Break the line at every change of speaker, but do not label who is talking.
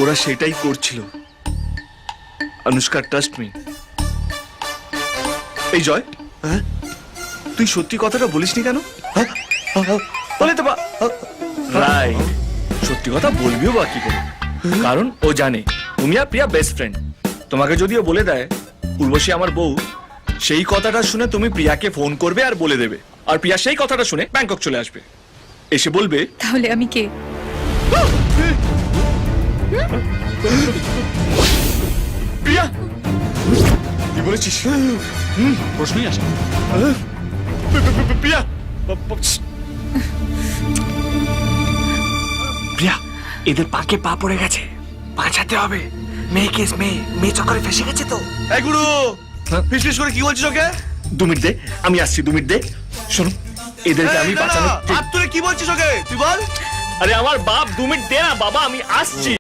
ওরা সেটাই করছিল। Anushka, trust me. এই জয়,
হ্যাঁ?
তুই সত্যি কথাটা বলিসনি কেন? বলে তো রাইট, সত্যি কথা বলবিও বা কি করে? কারণ ও জানে তুমি আর প্রিয়া বেস্ট ফ্রেন্ড। তোমাকে যদিও বলে দেয় উর্বশী আমার বউ, সেই কথাটা শুনে তুমি প্রিয়াকে ফোন করবে আর বলে দেবে, আর প্রিয়া সেই কথাটা শুনে ব্যাংকক চলে আসবে, এসে বলবে
তাহলে আমি কে?
প্রিয়া কি বলেছিস?
প্রশ্নই আসে না।
প্রিয়া
প্রিয়া, এদের পাকে পা পড়ে গেছে, বাঁচাতে হবে। মেয়ে মেয়ে চক্করে ফেসে গেছে তো।
এই গুরু, ফিসফিস করে কি বলছিস ওকে? 2 মিনিট দে, আমি আসছি, 2 মিনিট দে। শোনো, এদেরকে আমি বাঁচানো।
তুই কি বলছিস ওকে? তুই বল।
আরে আমার বাপ, 2 মিনিট দে না বাবা, আমি আসছি।